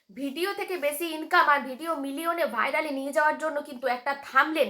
Video থেকে বেশি income আর video মিলিয়নে ভাইরালে নিয়ে যাওয়ার জন্য কিন্তু একটা থাম্বনেল,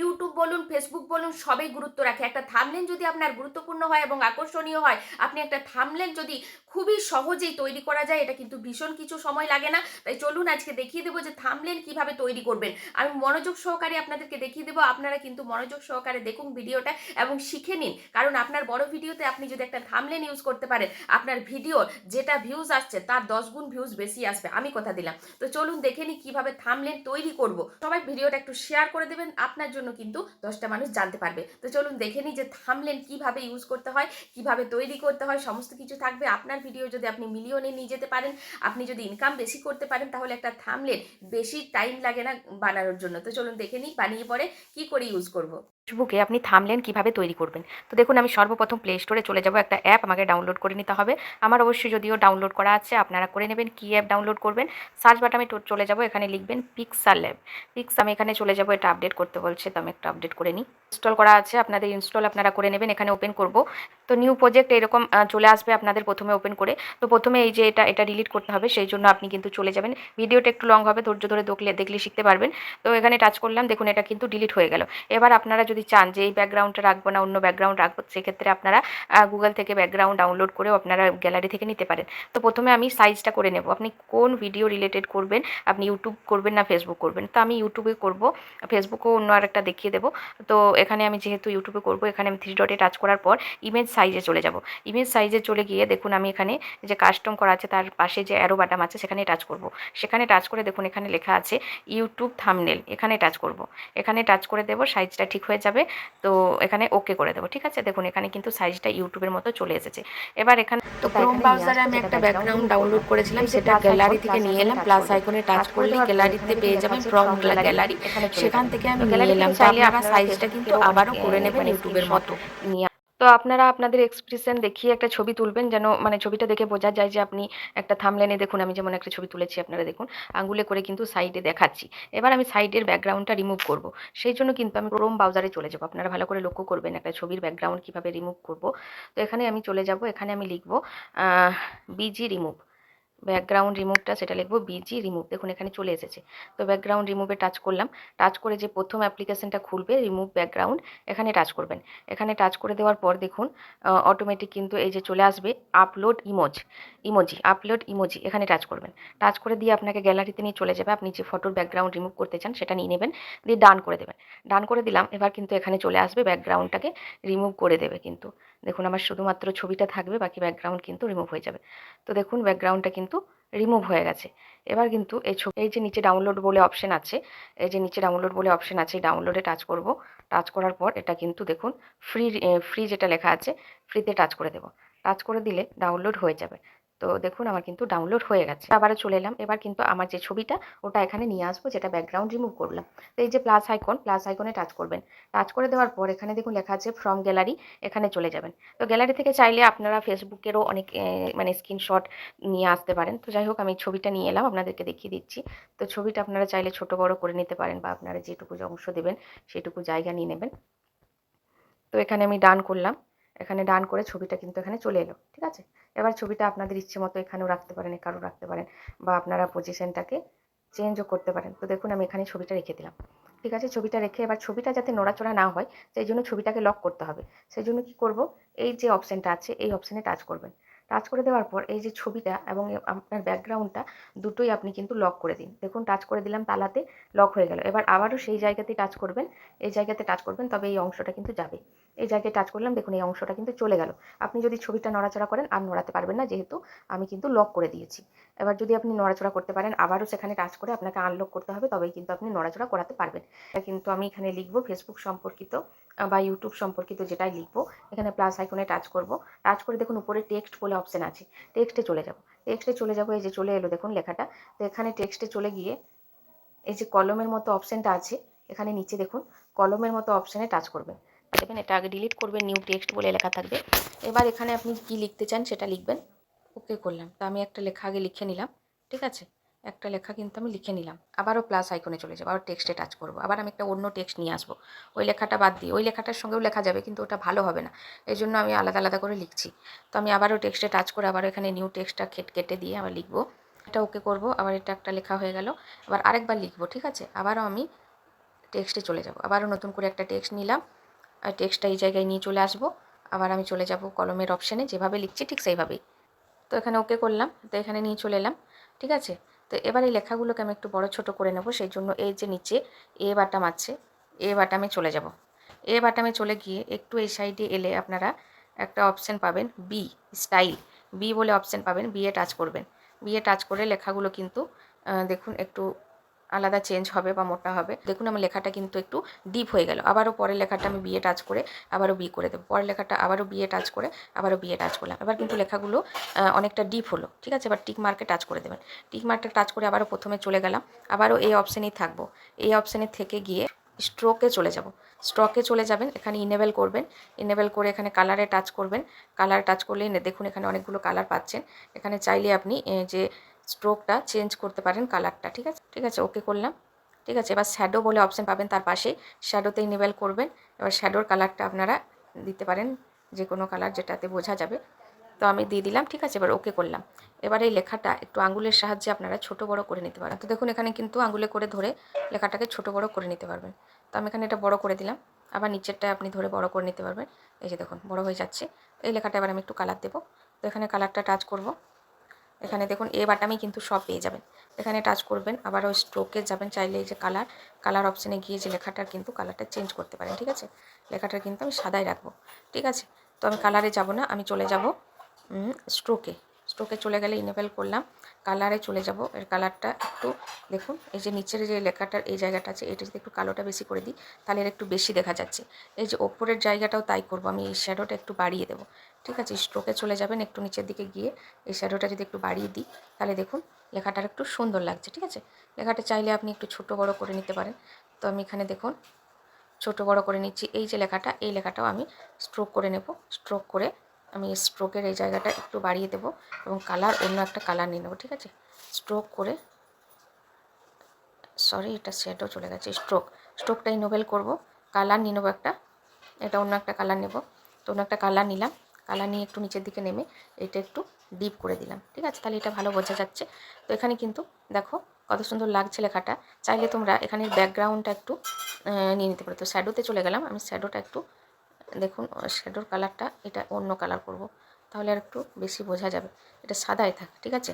ইউটিউব বলুন ফেসবুক বলুন সবই গুরুত্ব রাখে। একটা থাম্বনেল যদি আপনার গুরুত্বপূর্ণ হয় এবং আকর্ষণীয় হয়, আপনি একটা থাম্বনেল যদি খুবই সহজেই তৈরি করা যায়, এটা কিন্তু ভীষণ কিছু সময় লাগে না। তাই চলুন আজকে দেখিয়ে দেবো যে থাম্বনেল কিভাবে তৈরি করবেন। আমি মনোযোগ সহকারে আপনাদেরকে দেখিয়ে দেবো, আপনারা কিন্তু মনোযোগ সহকারে দেখুন ভিডিওটা এবং শিখে নিন। কারণ আপনার বড় ভিডিওতে আপনি যদি একটা থাম্বনেল ইউজ করতে পারেন, আপনার ভিডিওর যেটা ভিউজ আসছে তার 10 গুণ ভিউজ বেশি আসবে, আমি কথা দিলাম। তো চলুন দেখে নিই কিভাবে থাম্বনেল তৈরি করব। সবাই ভিডিওটা একটু শেয়ার করে দেবেন, আপনার জন্য কিন্তু 10টা মানুষ জানতে পারবে। তো চলুন দেখে নিই যে থাম্বনেল কিভাবে ইউজ করতে হয়, কিভাবে তৈরি করতে হয়, সমস্ত কিছু থাকবে। আপনার ভিডিও যদি আপনি মিলিয়নে নিয়ে যেতে পারেন, আপনি যদি ইনকাম বেশি করতে পারেন, তাহলে একটা থাম্বনেল বেশি টাইম লাগে না বানানোর জন্য। তো চলুন দেখে নিই বানিয়ে পরে কি করে ইউজ করব। ফেসবুকে আপনি থাম্বনেল কিভাবে তৈরি করবেন। তো দেখুন, আমি সর্বপ্রথম প্লে স্টোরে চলে যাব। একটা অ্যাপ আমাকে ডাউনলোড করে নিতে হবে। আমার অবশ্যই যদিও ডাউনলোড করা আছে, আপনারা করে নেবেন। কি অ্যাপ ডাউনলোড করবেন? সার্চ বাটনে চলে যাব, এখানে লিখবেন পিক্সাল ল্যাব। আমি এখানে চলে যাব, এটা আপডেট করতে বলছে, তো আমি একটা আপডেট করে নিই। ইনস্টল করা আছে, আপনাদের ইনস্টল আপনারা করে নেবেন। এখানে ওপেন করব, তো নিউ প্রজেক্ট এরকম চলে আসবে আপনাদের প্রথমে ওপেন করে। তো প্রথমে এই যে এটা ডিলিট করতে হবে, সেই জন্য আপনি কিন্তু চলে যাবেন। ভিডিওটা একটু লং হবে, ধৈর্য ধরে দেখলে শিখতে পারবেন। তো এখানে টাচ করলাম, দেখুন এটা কিন্তু ডিলিট হয়ে গেল। এবার আপনারা যদি চান যে এই ব্যাকগ্রাউন্ডটা রাখবো না, অন্য ব্যাকগ্রাউন্ড রাখবো, সেক্ষেত্রে আপনারা গুগল থেকে ব্যাকগ্রাউন্ড ডাউনলোড করেও আপনারা গ্যালারি থেকে নিতে পারেন। তো প্রথমে আমি সাইজটা করে নেব। আপনি কোন ভিডিও রিলেটেড করবেন, আপনি ইউটিউব করবেন না ফেসবুক করবেন? তো আমি ইউটিউবে করব, ফেসবুকও অন্য আরেকটা দেখিয়ে দেবো। তো এখানে আমি যেহেতু ইউটিউবে করব, এখানে আমি 3 ডটে টাচ করার পর ইমেজ সাইজে চলে যাব। ইমেজ সাইজে চলে গিয়ে দেখুন আমি এখানে যে কাস্টম করা আছে তার পাশে যে অ্যারো বাটন আছে সেখানে টাচ করব। সেখানে টাচ করে দেখুন এখানে লেখা আছে ইউটিউব থাম্বনেল, এখানে টাচ করব। এখানে টাচ করে দেবো, সাইজটা ঠিক হয়ে যাবে। তো এখানে ওকে করে দেবো, ঠিক আছে। দেখুন এখানে কিন্তু সাইজটা ইউটিউবের মতো চলে এসেছে। এবার এখানে তো ক্রোম ব্রাউজারে আমি একটা ব্যাকগ্রাউন্ড ডাউনলোড করেছিলাম, সেটা গ্যালারি থেকে নিয়ে এলাম। প্লাস আইকনে টাচ করলেই গ্যালারিতে পেয়ে যাবেন ফ্রম গ্যালারি। সেখান থেকে আমি নিয়ে এলাম। তো আপনারা সাইজটা কিন্তু আবারও করে নেবেন ইউটিউবের মতো। তো আপনারা আপনাদের এক্সপ্রেশন দেখিয়ে একটা ছবি তুলবেন, যেন মানে ছবিটা দেখে বোঝা যায় যে আপনি একটা থাম্বনেলে, দেখুন আমি যেমন একটা ছবি তুলেছি, আপনারা দেখুন আঙ্গুলে করে কিন্তু সাইডে দেখাচ্ছি। এবার আমি সাইডের ব্যাকগ্রাউন্ডটা রিমুভ করব। সেই জন্য কিন্তু আমি ক্রোম ব্রাউজারে চলে যাব। আপনারা ভালো করে লক্ষ্য করবেন একটা ছবির ব্যাকগ্রাউন্ড কিভাবে রিমুভ করব। তো এখানে আমি চলে যাব, এখানে আমি লিখব বিজি রিমুভ। ব্যাকগ্রাউন্ড রিমুভটা সেটা লিখবো বিজি রিমুভ। দেখুন এখানে চলে এসেছে। তো ব্যাকগ্রাউন্ড রিমুভে টাচ করলাম। টাচ করে যে প্রথম অ্যাপ্লিকেশনটা খুলবে রিমুভ ব্যাকগ্রাউন্ড, এখানে টাচ করবেন। এখানে টাচ করে দেওয়ার পর দেখুন অটোমেটিক কিন্তু এই যে চলে আসবে আপলোড ইমোজি, আপলোড ইমোজি, এখানে টাচ করবেন। টাচ করে দিয়ে আপনাকে গ্যালারিতে নিয়ে চলে যাবে। আপনি যে ফটোর ব্যাকগ্রাউন্ড রিমুভ করতে চান সেটা নিয়ে নেবেন, দিয়ে ডান করে দেবেন। ডান করে দিলাম। এবার কিন্তু এখানে চলে আসবে, ব্যাকগ্রাউন্ডটাকে রিমুভ করে দেবে কিন্তু। দেখুন আমার শুধুমাত্র ছবিটা থাকবে, বাকি ব্যাকগ্রাউন্ড কিন্তু রিমুভ হয়ে যাবে। তো দেখুন ব্যাকগ্রাউন্ডটা কিন্তু রিমুভ হয়ে গেছে। এবার কিন্তু এই যে নিচে ডাউনলোড বলে অপশন আছে, এই যে নিচে ডাউনলোড বলে অপশন আছে, এই ডাউনলোডে টাচ করব। টাচ করার পর এটা কিন্তু দেখুন ফ্রি যেটা লেখা আছে, ফ্রিতে টাচ করে দেব। টাচ করে দিলে ডাউনলোড হয়ে যাবে। তো দেখুন আমার কিন্তু ডাউনলোড হয়ে গেছে। আবারও চলে এলাম। এবার কিন্তু আমার যে ছবিটা ওটা এখানে নিয়ে আসবো, যেটা ব্যাকগ্রাউন্ড রিমুভ করলাম। তো এই যে প্লাস আইকনে টাচ করবেন। টাচ করে দেওয়ার পর এখানে দেখুন লেখা আছে ফ্রম গ্যালারি, এখানে চলে যাবেন। তো গ্যালারি থেকে চাইলে আপনারা ফেসবুকেরও অনেক মানে স্ক্রিনশট নিয়ে আসতে পারেন। তো যাই হোক আমি ছবিটা নিয়ে এলাম, আপনাদেরকে দেখিয়ে দিচ্ছি। তো ছবিটা আপনারা চাইলে ছোট বড় করে নিতে পারেন, বা আপনারা যেটুকু অংশ দেবেন সেটুকু জায়গা নিয়ে নেবেন। তো এখানে আমি ডান করলাম। এখানে ডান করে ছবিটা কিন্তু এখানে চলে এলো, ঠিক আছে। এবার ছবিটা আপনাদের ইচ্ছে মতো এখানেও রাখতে পারেন, এখানেও রাখতে পারেন, বা আপনারা পজিশনটাকে চেঞ্জও করতে পারেন। তো দেখুন আমি এখানে ছবিটা রেখে দিলাম, ঠিক আছে। ছবিটা রেখে এবার ছবিটা যাতে নড়াচড়া না হয়, সেই জন্য ছবিটাকে লক করতে হবে। সেই জন্য কী করব, এই যে অপশানটা আছে এই অপশানে টাচ করবেন। টাচ করে দেওয়ার পর এই যে ছবিটা এবং আপনার ব্যাকগ্রাউন্ডটা দুটোই আপনি কিন্তু লক করে দিন। দেখুন টাচ করে দিলাম, তালাতে লক হয়ে গেল। এবার আবারও সেই জায়গাতেই টাচ করবেন, এই জায়গাতে টাচ করবেন, তবে এই অংশটা কিন্তু যাবে। এই জায়গায় টাচ করলাম, দেখুন এই অংশটা কিন্তু চলে গেল। আপনি যদি ছবিটা নড়াচড়া করেন আর নড়াতে পারবেন না, যেহেতু আমি কিন্তু লক করে দিয়েছি। এবার যদি আপনি নড়াচড়া করতে পারেন, আবারও সেখানে টাচ করে আপনাকে আনলক করতে হবে, তবেই কিন্তু আপনি নড়াচড়া করাতে পারবেন। এটা কিন্তু আমি এখানে লিখবো ফেসবুক সম্পর্কিত বা ইউটিউব সম্পর্কিত যেটাই লিখবো, এখানে প্লাস আইকনে টাচ করব। টাচ করে দেখুন উপরে টেক্সট বলে অপশন আছে, টেক্সটে চলে যাব। টেক্সটে চলে যাব, এই যে চলে এলো দেখুন লেখাটা। তো এখানে টেক্সটে চলে গিয়ে এই যে কলমের মতো অপশানটা আছে, এখানে নিচে দেখুন কলমের মতো অপশানে টাচ করবেন। দেখবেন এটা আগে ডিলিট করবেন, নিউ টেক্সট বলে লেখা থাকবে। এবার এখানে আপনি কি লিখতে চান সেটা লিখবেন। ওকে করলাম। তো আমি একটা লেখা আগে লিখে নিলাম, ঠিক আছে। একটা লেখা কিন্তু আমি লিখে নিলাম। আবারও প্লাস আইকনে চলে যাবো, আবার টেক্সটে টাচ করবো। আবার আমি একটা অন্য টেক্সট নিয়ে আসবো, ওই লেখাটা বাদ দিয়ে। ওই লেখাটার সঙ্গেও লেখা যাবে, কিন্তু ওটা ভালো হবে না, এই জন্য আমি আলাদা আলাদা করে লিখছি। তো আমি আবারও টেক্সটে টাচ করে আবারও এখানে নিউ টেক্সটটা কেটে দিয়ে আবার লিখবো এটা ওকে করব, আবার এটা একটা লেখা হয়ে গেল। আবার আরেকবার লিখবো, ঠিক আছে। আবারও আমি টেক্সটে চলে যাব, আবারও নতুন করে একটা টেক্সট নিলাম, আর টেক্সটটা এই জায়গায় নিয়ে চলে আসবো। আবার আমি চলে যাব কলমের অপশানে, যেভাবে লিখছি ঠিক সেইভাবেই। তো এখানে ওকে করলাম, তো এখানে নিয়ে চলে এলাম, ঠিক আছে। তো এবার এই লেখাগুলোকে আমি একটু বড় ছোট করে নেব, সেই জন্য এই যে নিচে এ বাটাম আছে, এ বাটামে চলে যাব। এ বাটামে চলে গিয়ে একটু এই সাইডে এলে আপনারা একটা অপশান পাবেন বি স্টাইল, বি বলে অপশান পাবেন, বি এ টাচ করবেন। বি এ টাচ করে লেখাগুলো কিন্তু দেখুন একটু আলাদা চেঞ্জ হবে বা মোটা হবে। দেখুন আমার লেখাটা কিন্তু একটু ডিপ হয়ে গেল। আবারও পরের লেখাটা আমি বিয়ে টাচ করে আবারও বি করে দেবো, পরের লেখাটা আবারও বিয়ে টাচ করে আবারও বিয়ে টাচ করলাম। এবার কিন্তু লেখাগুলো অনেকটা ডিপ হলো, ঠিক আছে। এবার টিক মার্কে টাচ করে দেবেন, টিক মার্কে টাচ করে আবারও প্রথমে চলে গেলাম, আবারও এই অপশানেই থাকবো। এই অপশানে থেকে গিয়ে স্ট্রোকে চলে যাব, স্ট্রোকে চলে যাবেন, এখানে ইনেবল করবেন, ইনেবল করে এখানে কালারে টাচ করবেন। কালার টাচ করলেই দেখুন এখানে অনেকগুলো কালার পাচ্ছেন। এখানে চাইলে আপনি যে স্ট্রোকটা চেঞ্জ করতে পারেন, কালারটা, ঠিক আছে। ঠিক আছে, ওকে করলাম, ঠিক আছে। এবার শ্যাডো বলে অপশান পাবেন তার পাশেই, শ্যাডোতে ইনেবল করবেন। এবার শ্যাডোর কালারটা আপনারা দিতে পারেন যে কোনো কালার যেটাতে বোঝা যাবে, তো আমি দিয়ে দিলাম, ঠিক আছে। এবার ওকে করলাম। এবার এই লেখাটা একটু আঙুলের সাহায্যে আপনারা ছোট বড় করে নিতে পারেন। তো দেখুন এখানে কিন্তু আঙুলে করে ধরে লেখাটাকে ছোট বড় করে নিতে পারবেন। তো আমি এখানে এটা বড় করে দিলাম, আবার নিচেরটা আপনি ধরে বড় করে নিতে পারবেন। এই যে দেখুন বড় হয়ে যাচ্ছে। এই লেখাটা এবার আমি একটু কালার দেবো, তো এখানে কালারটা টাচ করব। এখানে দেখুন এ বাটামি কিন্তু সব পেয়ে যাবেন, এখানে টাচ করবেন, আবার ওই স্ট্রোকে যাবেন, চাইলে এই যে কালার অপশানে গিয়ে যে লেখাটার কিন্তু কালারটা চেঞ্জ করতে পারেন, ঠিক আছে। লেখাটার কিন্তু আমি সাদাই রাখবো, ঠিক আছে। তো আমি কালারে যাব না, আমি চলে যাব স্ট্রোকে। স্ট্রোকে চলে গেলে ইনেবল করলাম, কালারে চলে যাব। এর কালারটা একটু দেখুন, এই যে নিচের যে লেখাটার এই জায়গাটা আছে, এটা যদি একটু কালোটা বেশি করে দিই তাহলে এর একটু বেশি দেখা যাচ্ছে। এই যে ওপরের জায়গাটাও তাই করব, আমি এই শ্যাডোটা একটু বাড়িয়ে দেবো, ঠিক আছে। স্ট্রোকে চলে যাবেন, একটু নিচের দিকে গিয়ে এই শ্যাডোটা যদি একটু বাড়িয়ে দিই তাহলে দেখুন লেখাটার একটু সুন্দর লাগছে, ঠিক আছে। লেখাটা চাইলে আপনি একটু ছোট বড় করে নিতে পারেন। তো আমি এখানে দেখুন ছোট বড় করে নিচ্ছি। এই যে লেখাটা, এই লেখাটাও আমি স্ট্রোক করে নেব, স্ট্রোক করে আমি স্ট্রোকের এই জায়গাটা একটু বাড়িয়ে দেবো এবং কালার অন্য একটা কালার নিয়ে নেবো, ঠিক আছে। স্ট্রোক করে, সরি এটা শ্যাডো চলে গেছে, স্ট্রোকটা ইনেবল করব, কালার নিয়ে নেবো একটা, এটা অন্য একটা কালার নেব। তো অন্য একটা কালার নিলাম, কালার নিয়ে একটু নিচের দিকে নেমে এটা একটু ডিপ করে দিলাম, ঠিক আছে। তাহলে এটা ভালো বোঝা যাচ্ছে। তো এখানে কিন্তু দেখো কত সুন্দর লাগছে লেখাটা। চাইলে তোমরা এখানে ব্যাকগ্রাউন্ডটা একটু নিয়ে নিতে পারো। তো শ্যাডোতে চলে গেলাম, আমি শ্যাডোটা একটু দেখুন, শ্যাডোর কালারটা এটা অন্য কালার করব, তাহলে আর একটু বেশি বোঝা যাবে। এটা সাদাই থাক, ঠিক আছে।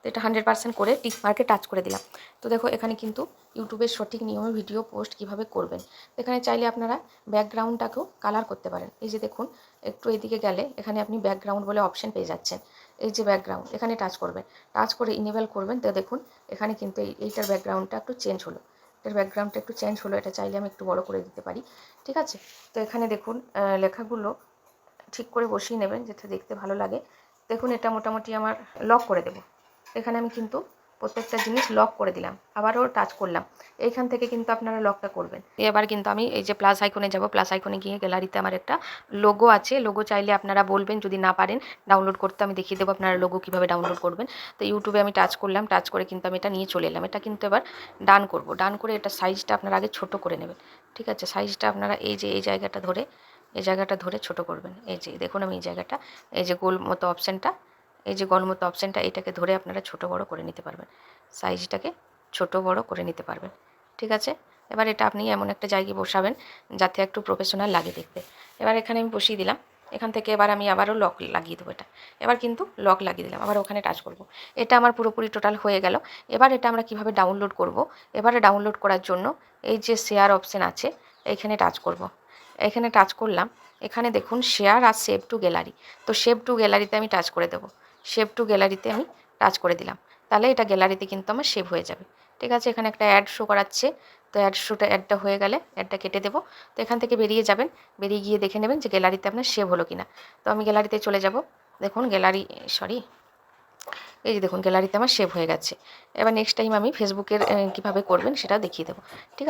তো এটা 100% করে টিক মার্কে টাচ করে দিলাম। তো দেখো এখানে কিন্তু ইউটিউবের সঠিক নিয়মে ভিডিও পোস্ট কিভাবে করবেন। এখানে চাইলে আপনারা ব্যাকগ্রাউন্ডটাকেও কালার করতে পারেন। এই যে দেখুন একটু এদিকে গেলে এখানে আপনি ব্যাকগ্রাউন্ড বলে অপশন পেয়ে যাচ্ছেন। এই যে ব্যাকগ্রাউন্ড, এখানে টাচ করবেন, টাচ করে ইনেবল করবেন। তো দেখুন এখানে কিন্তু এইটার ব্যাকগ্রাউন্ডটা একটু চেঞ্জ হলো, এটার ব্যাকগ্রাউন্ডটা একটু চেঞ্জ হলো। এটা চাইলে আমি একটু বড় করে দিতে পারি, ঠিক আছে। তো এখানে দেখুন লেখাগুলো ঠিক করে বসিয়ে নেবেন যেটা দেখতে ভালো লাগে। দেখুন এটা মোটামুটি আমার লক করে দেবো। এখানে আমি কিন্তু প্রত্যেকটা জিনিস লক করে দিলাম, আবারও টাচ করলাম। এইখান থেকে কিন্তু আপনারা লকটা করবেন। এবার কিন্তু আমি এই যে প্লাস আইকনে যাব, প্লাস আইকনে গিয়ে গ্যালারিতে আমার একটা লোগো আছে, লোগো চাইলে আপনারা বলবেন, যদি না পারেন ডাউনলোড করতে আমি দেখিয়ে দেবো আপনারা লোগো কীভাবে ডাউনলোড করবেন। তো ইউটিউবে আমি টাচ করলাম, টাচ করে কিন্তু আমি এটা নিয়ে চলে এলাম। এটা কিন্তু এবার ডান করব, ডান করে এটা সাইজটা আপনারা আগে ছোট করে নেবেন, ঠিক আছে। সাইজটা আপনারা এই যে এই জায়গাটা ধরে, এই জায়গাটা ধরে ছোট করবেন। এই যে দেখুন আমি এই জায়গাটা, এই যে গোল মতো অপশানটা, এই যে গোল মতো অপশানটা, এটাকে ধরে আপনারা ছোট বড় করে নিতে পারবেন, সাইজটাকে ছোট বড় করে নিতে পারবেন, ঠিক আছে। এবার এটা আপনি এমন একটা জায়গায় বসাবেন যাতে একটু প্রফেশনাল লাগে দেখতে। এবার এখানে আমি বসিয়ে দিলাম, এখান থেকে এবার আমি আবারও লক লাগিয়ে দেবো এটা। এবার কিন্তু লক লাগিয়ে দিলাম, আবার ওখানে টাচ করব। এটা আমার পুরোপুরি টোটাল হয়ে গেল। এবার এটা আমরা কিভাবে ডাউনলোড করব। এবারে ডাউনলোড করার জন্য এই যে শেয়ার অপশান আছে, এইখানে টাচ করব। এখানে টাচ করলাম, এখানে দেখুন শেয়ার আর সেভ টু গ্যালারি। তো সেভ টু গ্যালারিতে আমি টাচ করে দেবো, সেভ টু গ্যালারিতে আমি টাচ করে দিলাম। তাহলে এটা গ্যালারিতে কিন্তু আমার সেভ হয়ে যাবে, ঠিক আছে। এখানে একটা অ্যাড শো করাচ্ছে, তো অ্যাডটা হয়ে গেলে অ্যাডটা কেটে দেবো। তো এখান থেকে বেরিয়ে যাবেন, বেরিয়ে গিয়ে দেখে নেবেন যে গ্যালারিতে আপনার সেভ হলো কিনা। তো আমি গ্যালারিতে চলে যাব, দেখুন গ্যালারি, সরি এই যে দেখুন গ্যালারিতে আমার সেভ হয়ে গেছে। এবার নেক্সট টাইম আমি ফেসবুকের কীভাবে করবেন সেটা দেখিয়ে দেবো, ঠিক আছে।